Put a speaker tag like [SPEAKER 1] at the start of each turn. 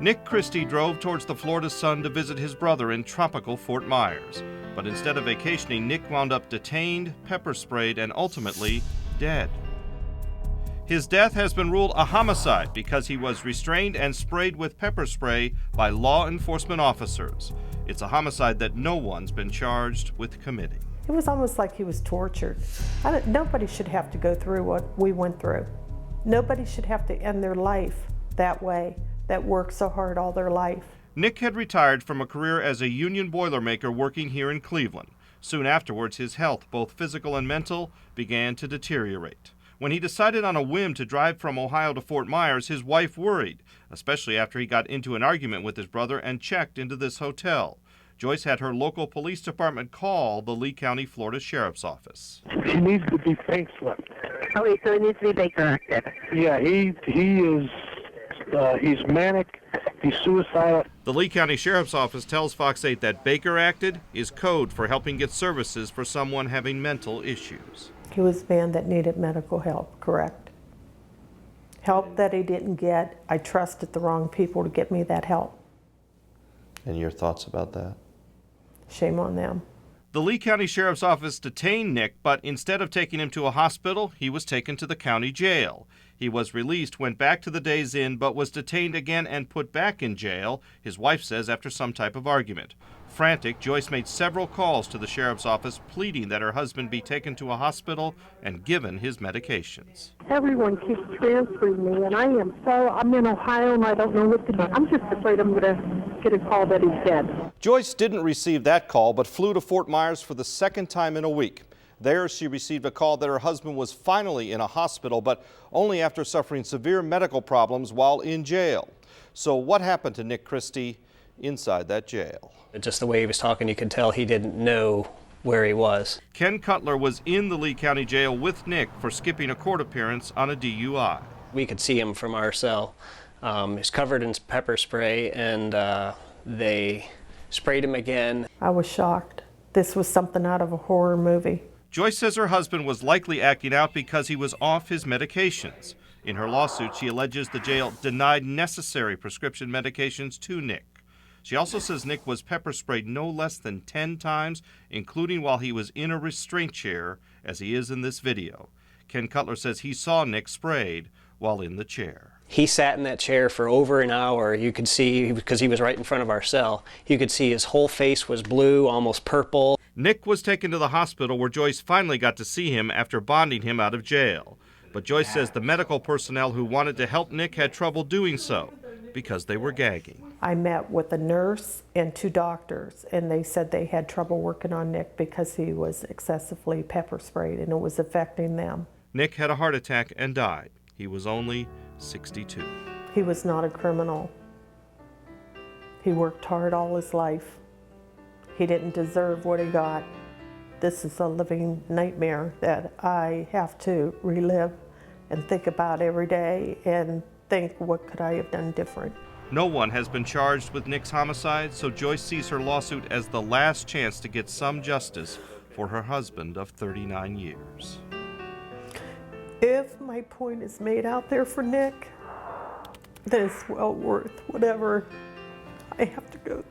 [SPEAKER 1] Nick Christie drove towards the Florida sun to visit his brother in tropical Fort Myers. But instead of vacationing, Nick wound up detained, pepper sprayed, and ultimately dead. His death has been ruled a homicide because he was restrained and sprayed with pepper spray by law enforcement officers. It's a homicide that no one's been charged with committing.
[SPEAKER 2] It was almost like he was tortured. Nobody should have to go through what we went through. Nobody should have to end their life that way, that worked so hard all their life.
[SPEAKER 1] Nick had retired from a career as a union boilermaker working here in Cleveland. Soon afterwards, his health, both physical and mental, began to deteriorate. When he decided on a whim to drive from Ohio to Fort Myers, his wife worried, especially after he got into an argument with his brother and checked into this hotel. Joyce had her local police department call the Lee County, Florida Sheriff's Office.
[SPEAKER 3] He needs to be faceless.
[SPEAKER 4] Okay, so he needs to be Baker active.
[SPEAKER 3] Yeah, he's manic, he's suicidal.
[SPEAKER 1] The Lee County Sheriff's Office tells Fox 8 that Baker acted is code for helping get services for someone having mental issues.
[SPEAKER 2] He was a man that needed medical help, correct? Help that he didn't get. I trusted the wrong people to get me that help.
[SPEAKER 1] And your thoughts about that?
[SPEAKER 2] Shame on them.
[SPEAKER 1] The Lee County Sheriff's Office detained Nick, but instead of taking him to a hospital, he was taken to the county jail. He was released, went back to the Days Inn, but was detained again and put back in jail, his wife says, after some type of argument. Frantic, Joyce made several calls to the sheriff's office pleading that her husband be taken to a hospital and given his medications.
[SPEAKER 4] Everyone keeps transferring me, and I'm in Ohio, and I don't know what to do. I'm just afraid I'm going to get a call that he's dead.
[SPEAKER 1] Joyce didn't receive that call, but flew to Fort Myers for the second time in a week. There, she received a call that her husband was finally in a hospital, but only after suffering severe medical problems while in jail. So what happened to Nick Christie inside that jail?
[SPEAKER 5] Just the way he was talking, you could tell he didn't know where he was.
[SPEAKER 1] Ken Cutler was in the Lee County Jail with Nick for skipping a court appearance on a DUI.
[SPEAKER 5] We could see him from our cell. He's covered in pepper spray, and they sprayed him again.
[SPEAKER 2] I was shocked. This was something out of a horror movie.
[SPEAKER 1] Joyce says her husband was likely acting out because he was off his medications. In her lawsuit, she alleges the jail denied necessary prescription medications to Nick. She also says Nick was pepper sprayed no less than 10 times, including while he was in a restraint chair, as he is in this video. Ken Cutler says he saw Nick sprayed while in the chair.
[SPEAKER 5] He sat in that chair for over an hour. You could see, because he was right in front of our cell, you could see his whole face was blue, almost purple.
[SPEAKER 1] Nick was taken to the hospital where Joyce finally got to see him after bonding him out of jail. But Joyce says the medical personnel who wanted to help Nick had trouble doing so because they were gagging.
[SPEAKER 2] I met with a nurse and 2 doctors, and they said they had trouble working on Nick because he was excessively pepper sprayed and it was affecting them.
[SPEAKER 1] Nick had a heart attack and died. He was only 62.
[SPEAKER 2] He was not a criminal. He worked hard all his life. He didn't deserve what he got. This is a living nightmare that I have to relive and think about every day and think, what could I have done different?
[SPEAKER 1] No one has been charged with Nick's homicide, so Joyce sees her lawsuit as the last chance to get some justice for her husband of 39 years.
[SPEAKER 2] If my point is made out there for Nick, then it's well worth whatever I have to go through.